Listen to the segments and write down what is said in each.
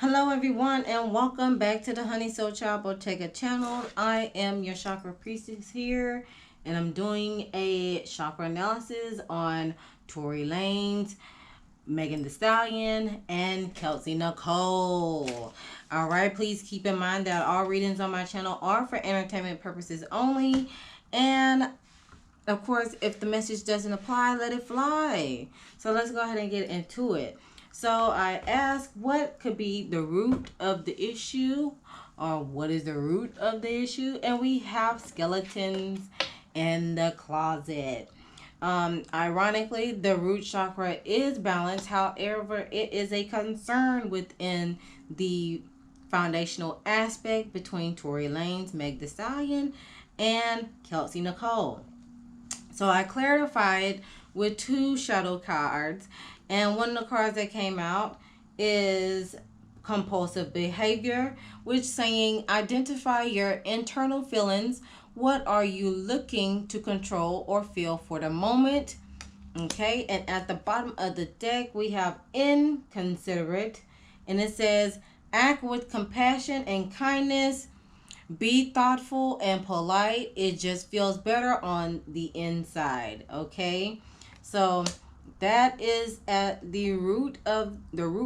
Hello everyone and welcome back to the Honey Soul Child Bottega channel. I am your chakra priestess here and I'm doing a chakra analysis on Tory Lanez, Megan Thee Stallion, and Kelsey Nicole. Alright, please keep in mind that all readings on my channel are for entertainment purposes only, and of course, if the message doesn't apply, let it fly. So let's go ahead and get into it. So I asked, what could be the root of the issue? Or what is the root of the issue? And we have skeletons in the closet. Ironically, the root chakra is balanced. However, it is a concern within the foundational aspect between Tory Lanez, Meg Thee Stallion, and Kelsey Nicole. So I clarified with two shadow cards, and one of the cards that came out is compulsive behavior, which saying identify your internal feelings. What are you looking to control or feel for the moment? Okay, and at the bottom of the deck we have inconsiderate, and it says act with compassion and kindness. Be thoughtful and polite. It just feels better on the inside. Okay, so that is at the root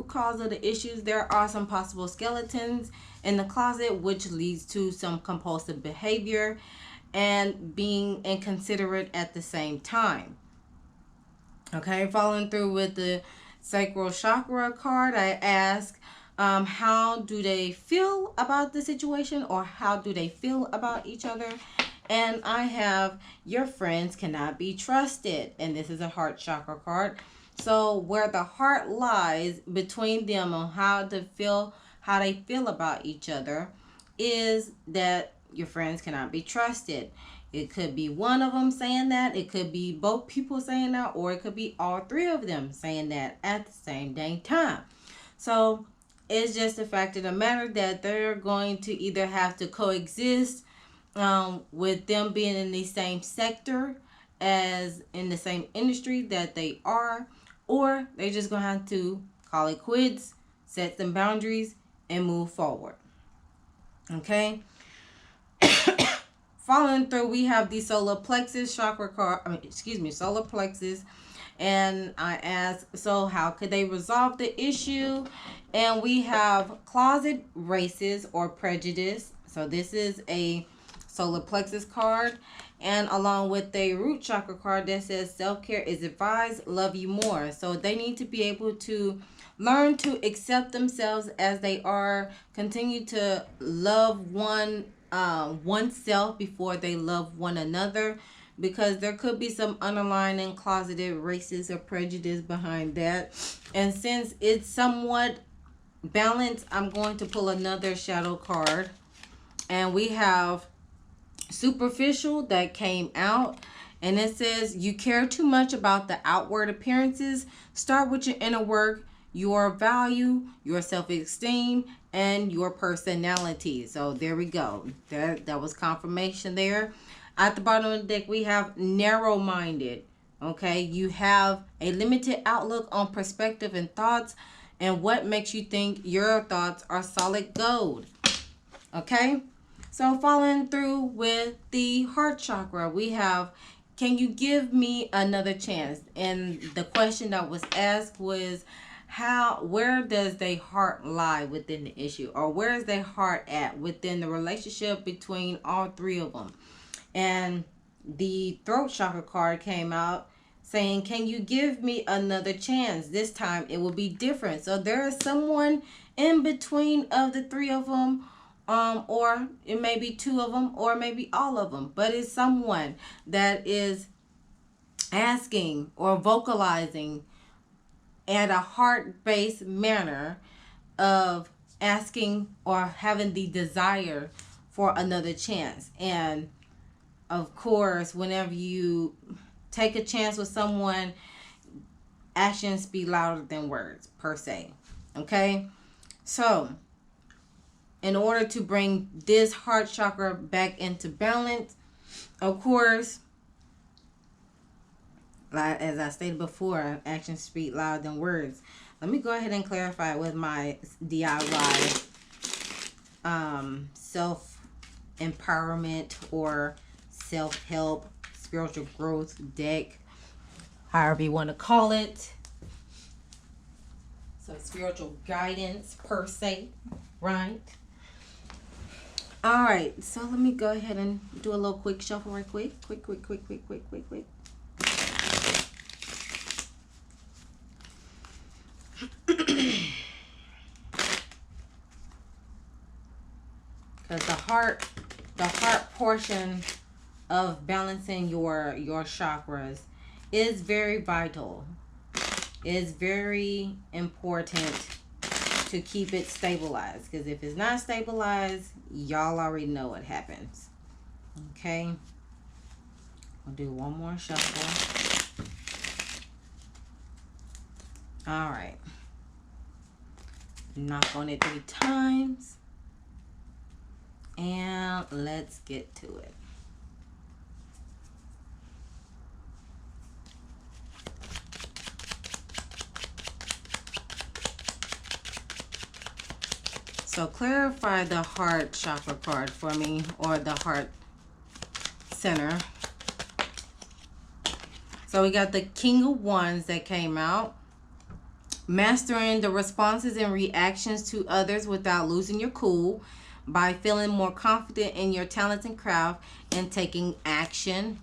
cause of the issues. There are some possible skeletons in the closet, which leads to some compulsive behavior and being inconsiderate at the same time. Okay, following through with the sacral chakra card, I ask, how do they feel about the situation, or how do they feel about each other? And I have your friends cannot be trusted, and this is a heart chakra card. So where the heart lies between them on how they feel about each other is that your friends cannot be trusted. It could be one of them saying that, it could be both people saying that, or it could be all three of them saying that at the same dang time. So it's just the fact of the matter that they're going to either have to coexist with them being in the same sector as in the same industry that they are, or they just gonna have to call it quits, set some boundaries, and move forward. Okay. Following through, we have the solar plexus chakra card. Solar plexus. And I asked, so how could they resolve the issue? And we have closet races or prejudice. So this is a solar plexus card, and along with a root chakra card that says self-care is advised, love you more. So they need to be able to learn to accept themselves as they are, continue to love oneself before they love one another, because there could be some underlying closeted races or prejudice behind that. And since it's somewhat balanced, I'm going to pull another shadow card, and we have superficial that came out, and it says you care too much about the outward appearances. Start with your inner work, your value, your self-esteem, and your personality. So there we go. That was confirmation there. At the bottom of the deck we have narrow-minded. Okay, you have a limited outlook on perspective and thoughts, and what makes you think your thoughts are solid gold. Okay, so following through with the heart chakra, we have, can you give me another chance? And the question that was asked was, where does their heart lie within the issue, or where is their heart at within the relationship between all three of them? And the throat chakra card came out saying, can you give me another chance? This time it will be different. So there is someone in between of the three of them, or it may be two of them, or maybe all of them, but it's someone that is asking or vocalizing at a heart-based manner of asking or having the desire for another chance. And of course, whenever you take a chance with someone, actions speak louder than words, per se. Okay, so in order to bring this heart chakra back into balance, of course, like as I stated before, actions speak louder than words. let me go ahead and clarify with my DIY self empowerment or self help spiritual growth deck, however you want to call it. So spiritual guidance per se, right? All right, so let me go ahead and do a little quick shuffle right quick. Quick. Because the heart portion of balancing your chakras is very vital. It's very important to keep it stabilized, because if it's not stabilized, y'all already know what happens. Okay, I'll do one more shuffle. All right, knock on it 3 times and let's get to it. So clarify the heart chakra card for me, or the heart center. So we got the King of Wands that came out. Mastering the responses and reactions to others without losing your cool, by feeling more confident in your talents and craft and taking action.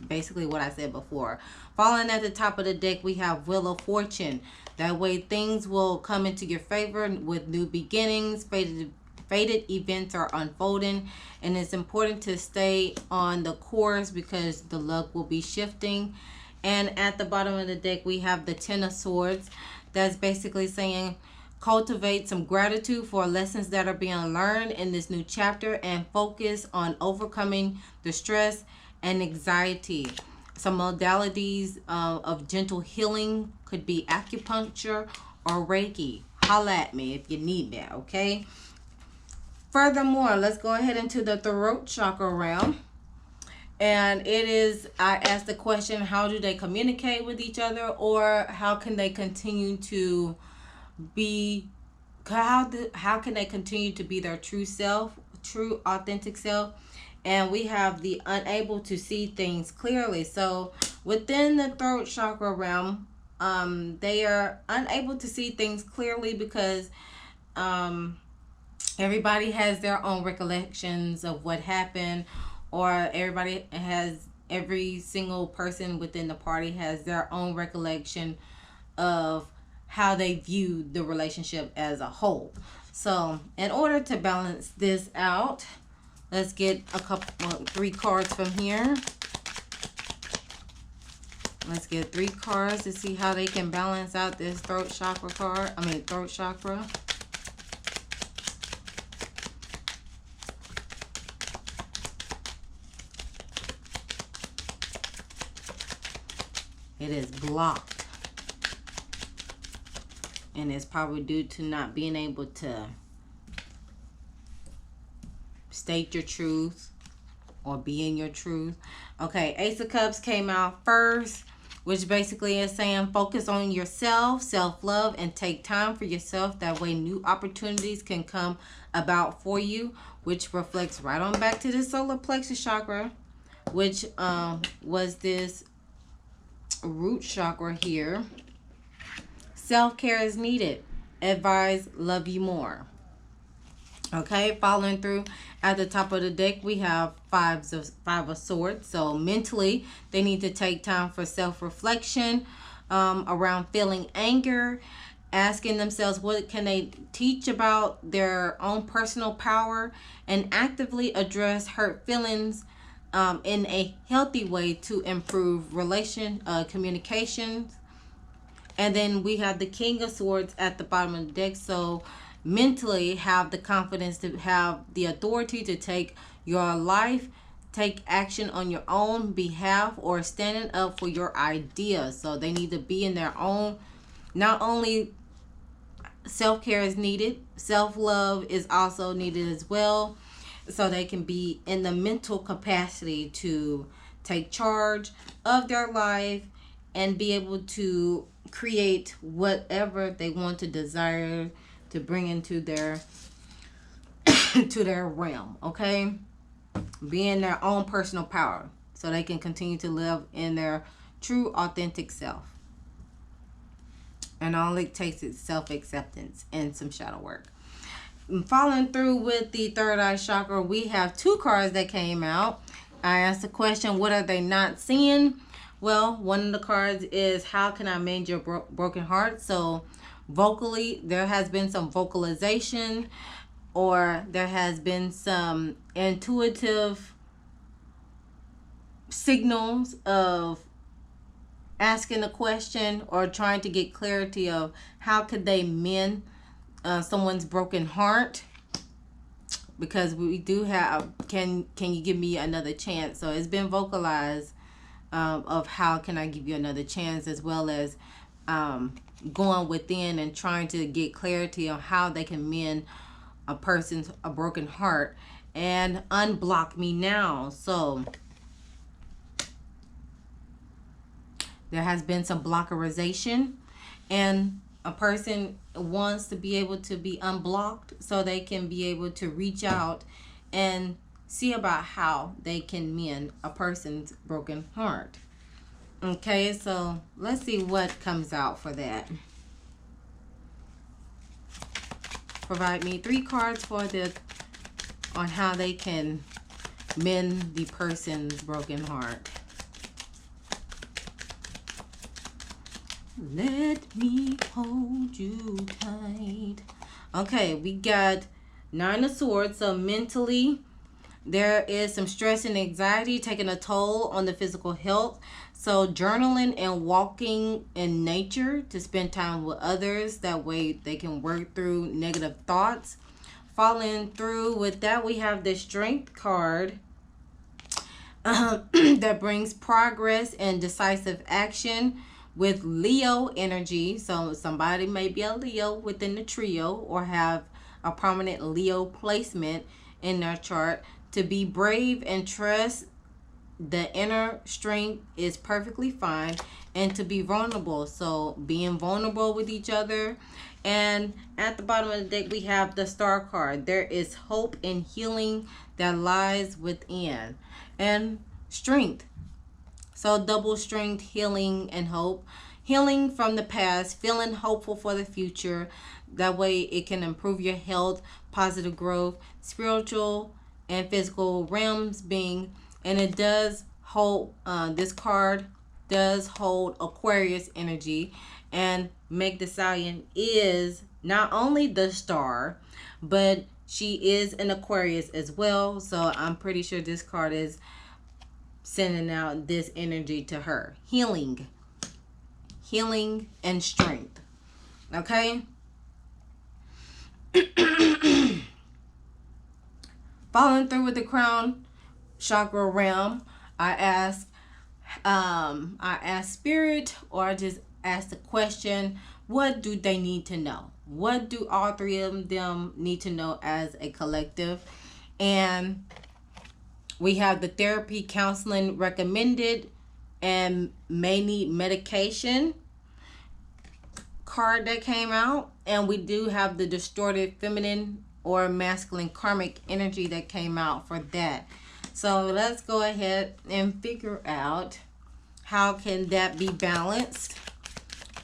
Basically what I said before. Falling at the top of the deck, we have Wheel of Fortune. That way things will come into your favor with new beginnings. Fated events are unfolding, and it's important to stay on the course because the luck will be shifting. And at the bottom of the deck, we have the Ten of Swords. That's basically saying cultivate some gratitude for lessons that are being learned in this new chapter, and focus on overcoming the stress and anxiety. Some modalities of gentle healing could be acupuncture or Reiki. Holla at me if you need that, okay? Furthermore, let's go ahead into the throat chakra realm. And it is, I asked the question, how do they communicate with each other, or how can they continue to be, how can they continue to be their true self, true authentic self? And we have the unable to see things clearly. So within the throat chakra realm, they are unable to see things clearly because everybody has their own recollections of what happened, or every single person within the party has their own recollection of how they view the relationship as a whole. So in order to balance this out, let's get 3 cards from here. Let's get 3 cards to see how they can balance out this throat chakra card. Throat chakra. It is blocked. And it's probably due to not being able to state your truth or be in your truth. Okay, Ace of Cups came out first, which basically is saying focus on yourself, self-love, and take time for yourself. That way new opportunities can come about for you, which reflects right on back to the solar plexus chakra, which was this root chakra here. Self-care is needed. Advise, love you more. Okay, following through at the top of the deck, we have Five of Swords. So mentally, they need to take time for self-reflection around feeling anger, asking themselves what can they teach about their own personal power, and actively address hurt feelings in a healthy way to improve communications. And then we have the King of Swords at the bottom of the deck. So mentally have the confidence to have the authority to take your life, take action on your own behalf, or standing up for your ideas. So they need to be in their own, not only self-care is needed, self-love is also needed as well. So they can be in the mental capacity to take charge of their life and be able to create whatever they want to desire to bring into their to their realm. Okay, be in their own personal power so they can continue to live in their true authentic self. And all it takes is self-acceptance and some shadow work. Following through with the third eye chakra, we have two cards that came out. I asked the question, what are they not seeing? Well, one of the cards is, how can I mend your broken heart? So vocally, there has been some vocalization, or there has been some intuitive signals of asking a question or trying to get clarity of how could they mend someone's broken heart, because we do have can you give me another chance. So it's been vocalized of how can I give you another chance, as well as going within and trying to get clarity on how they can mend a broken heart and unblock me now. So there has been some blockerization, and a person wants to be able to be unblocked so they can be able to reach out and see about how they can mend a person's broken heart. Okay, so let's see what comes out for that. Provide me 3 cards for on how they can mend the person's broken heart. Let me hold you tight. Okay, we got 9 of Swords. So mentally, there is some stress and anxiety taking a toll on the physical health. So journaling and walking in nature to spend time with others. That way they can work through negative thoughts. Following through with that, we have the Strength card that brings progress and decisive action with Leo energy. So somebody may be a Leo within the trio or have a prominent Leo placement in their chart. To be brave and trust the inner strength is perfectly fine, and to be vulnerable. So being vulnerable with each other. And at the bottom of the deck, we have the Star card. There is hope and healing that lies within, and strength. So double strength, healing, and hope. Healing from the past, feeling hopeful for the future. That way it can improve your health, positive growth, spiritual and physical realms being. And it does hold, this card does hold Aquarius energy. And Meg the Stallion is not only the star, but she is an Aquarius as well. So I'm pretty sure this card is sending out this energy to her. Healing and strength. Okay. Following through with the crown chakra realm, I ask spirit, or I just ask the question, what do they need to know? What do all 3 of them need to know as a collective? And we have the therapy, counseling recommended, and may need medication card that came out. And we do have the distorted feminine or masculine karmic energy that came out for that. So let's go ahead and figure out how can that be balanced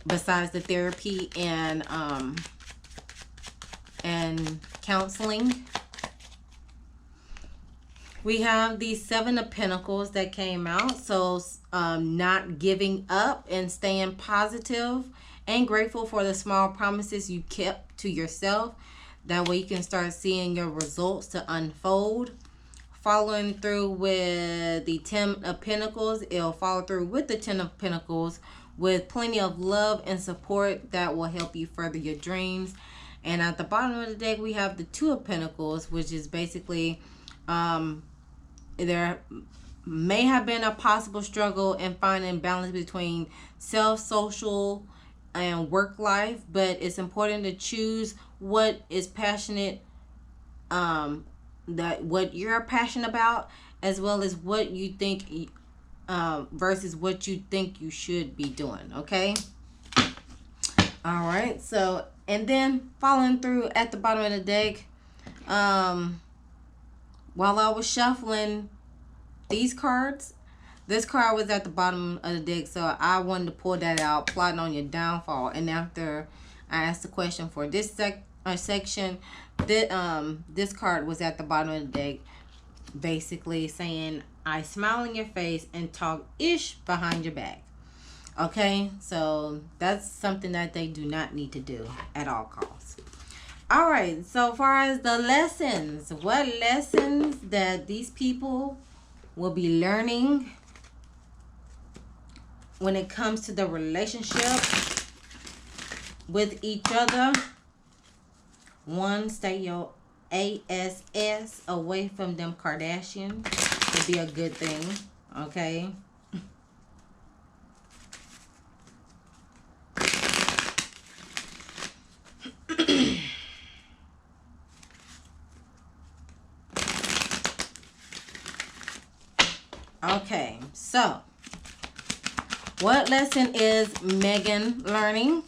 besides the therapy and counseling. We have the 7 of Pentacles that came out. So not giving up and staying positive and grateful for the small promises you kept to yourself. That way you can start seeing your results to unfold. Following through with the 10 of Pentacles, it'll follow through with the 10 of Pentacles with plenty of love and support that will help you further your dreams. And at the bottom of the deck, we have the 2 of Pentacles, which is basically there may have been a possible struggle in finding balance between social, and work life, but it's important to choose what is passionate, that what you're passionate about, as well as what you think versus what you think you should be doing. Okay. All right. So, and then following through at the bottom of the deck, while I was shuffling these cards, this card was at the bottom of the deck, so I wanted to pull that out, plotting on your downfall. And after I asked the question for this section, this card was at the bottom of the deck, basically saying, I smile in your face and talk ish behind your back. Okay, so that's something that they do not need to do at all costs. All right, so far as the lessons, what lessons that these people will be learning when it comes to the relationship with each other. One, stay your ass away from them Kardashians. Would be a good thing. Okay. Okay, so what lesson is Megan learning?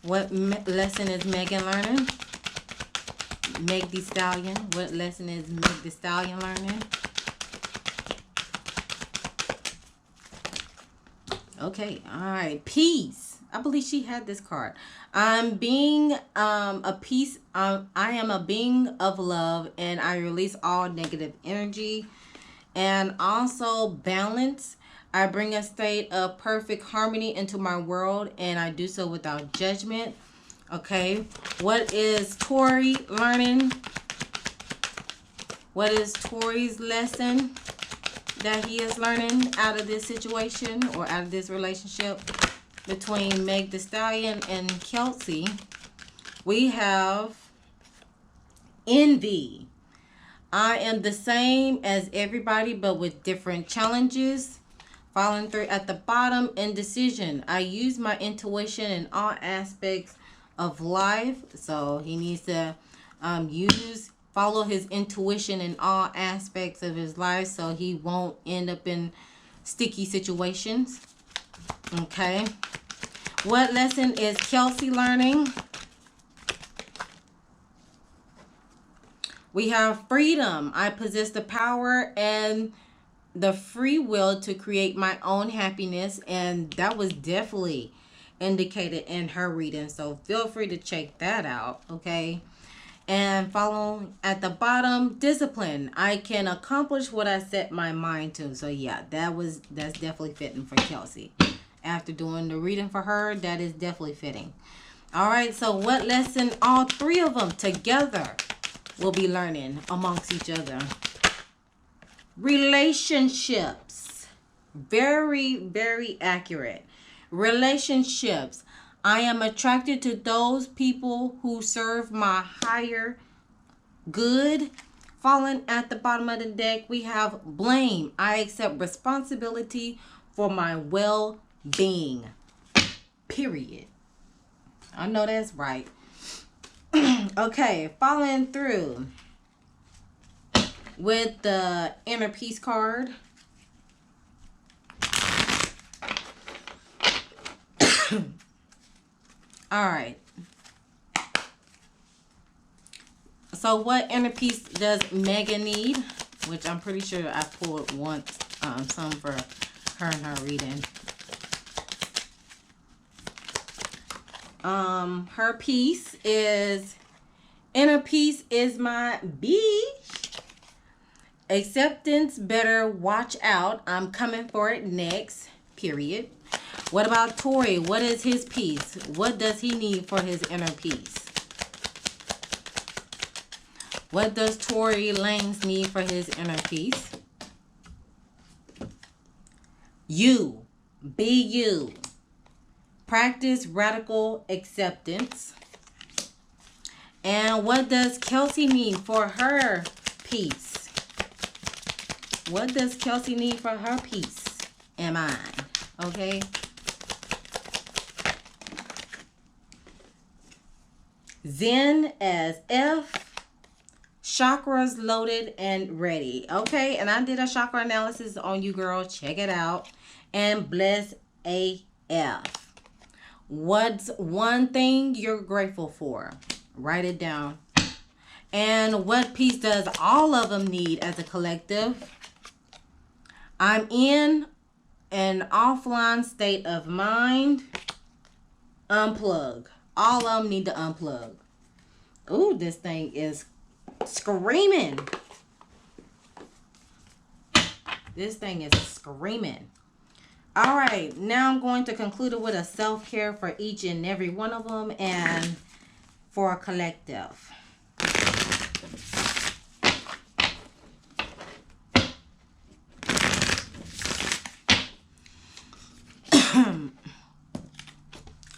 What lesson is Megan learning? Meg the Stallion. What lesson is Meg the Stallion learning? Okay, all right. Peace. I believe she had this card. I'm being a peace. I am a being of love, and I release all negative energy. And also balance. I bring a state of perfect harmony into my world, and I do so without judgment. Okay. What is Tory learning? What is Tory's lesson that he is learning out of this situation or out of this relationship between Meg the Stallion and Kelsey? We have envy. I am the same as everybody, but with different challenges. Following through at the bottom, indecision. I use my intuition in all aspects of life. So he needs to follow his intuition in all aspects of his life so he won't end up in sticky situations. Okay. What lesson is Kelsey learning? We have freedom. I possess the power and the free will to create my own happiness, and that was definitely indicated in her reading, so feel free to check that out. Okay. And following at the bottom, discipline. I can accomplish what I set my mind to. So yeah, that's definitely fitting for Kelsey. After doing the reading for her, that is definitely fitting. All right, so what lesson all three of them together will be learning amongst each other? Relationships. Very, very accurate. Relationships. I am attracted to those people who serve my higher good. Falling at the bottom of the deck, we have blame. I accept responsibility for my well-being. Period. I know that's right. Okay, following through with the inner peace card. All right. So what inner peace does Megan need? Which I'm pretty sure I pulled once, some for her and her reading. Her peace is, inner peace is my beach. Acceptance, better watch out. I'm coming for it next. Period. What about Tory? What is his peace? What does he need for his inner peace? What does Tory Lanez need for his inner peace? You. Be you. Practice radical acceptance. And what does Kelsey need for her peace? What does Kelsey need for her peace and mine? Okay. Zen as F. chakras loaded and ready. Okay, and I did a chakra analysis on you, girl. Check it out. And bless AF. What's one thing you're grateful for? Write it down. And what piece does all of them need as a collective? I'm in an offline state of mind. Unplug. All of them need to unplug. Ooh, this thing is screaming. This thing is screaming. All right, now I'm going to conclude it with a self-care for each and every one of them and for a collective.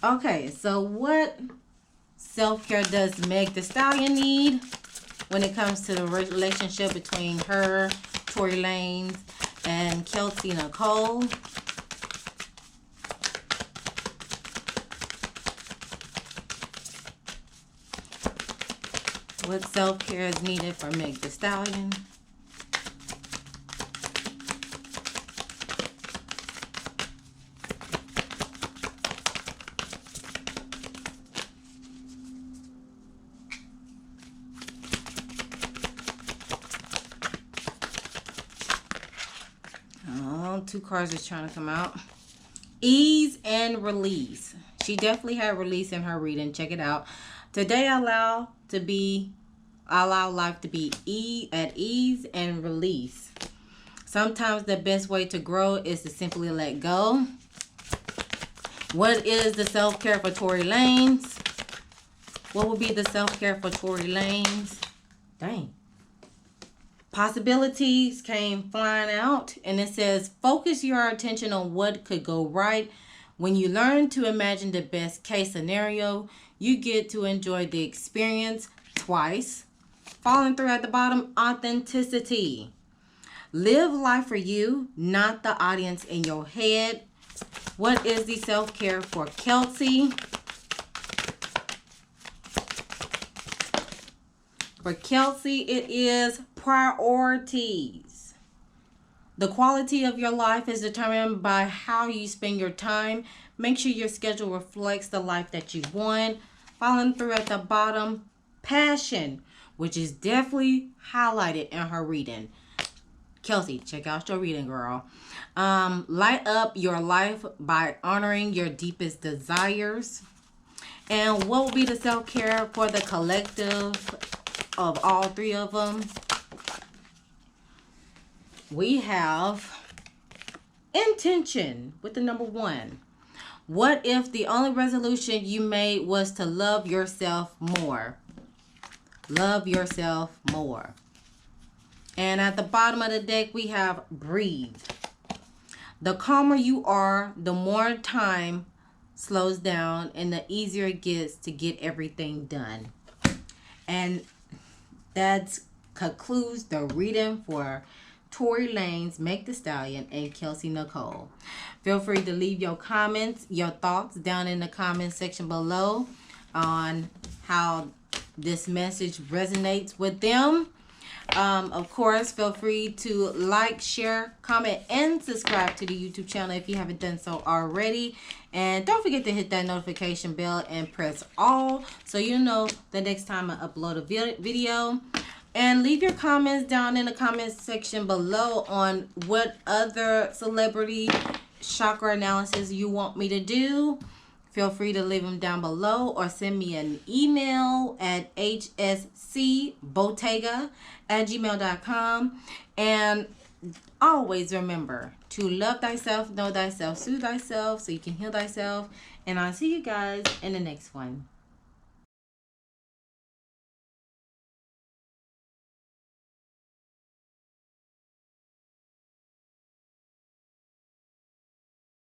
Okay, so what self-care does Meg Thee Stallion need when it comes to the relationship between her, Tory Lanez, and Kelsey Nicole? What self-care is needed for Meg Thee Stallion? Two cards is trying to come out. Ease and release. She definitely had release in her reading. Check it out. Today allow life to be at ease and release. Sometimes the best way to grow is to simply let go. What is the self-care for Tory Lanez? What would be the self-care for Tory Lanez? Dang. Possibilities came flying out, and it says focus your attention on what could go right. When you learn to imagine the best case scenario, you get to enjoy the experience twice. Falling through at the bottom, authenticity. Live life for you, not the audience in your head. What is the self-care for Kelsey? For Kelsey, it is priorities. The quality of your life is determined by how you spend your time. Make sure your schedule reflects the life that you want. Following through at the bottom, passion, which is definitely highlighted in her reading. Kelsey, check out your reading, girl. Light up your life by honoring your deepest desires. And what will be the self-care for the collective of all three of them? We have intention with the number 1. What if the only resolution you made was to love yourself more? Love yourself more. And at the bottom of the deck, we have breathe. The calmer you are, the more time slows down and the easier it gets to get everything done. And that concludes the reading for Tory Lanez, Meg Thee Stallion, and Kelsey Nicole. Feel free to leave your comments, your thoughts down in the comment section below on how this message resonates with them. Of course, feel free to like, share, comment, and subscribe to the YouTube channel if you haven't done so already. And don't forget to hit that notification bell and press all so you know the next time I upload a video. And leave your comments down in the comment section below on what other celebrity chakra analysis you want me to do. Feel free to leave them down below or send me an email at hscbottega@gmail.com. And always remember to love thyself, know thyself, soothe thyself so you can heal thyself. And I'll see you guys in the next one.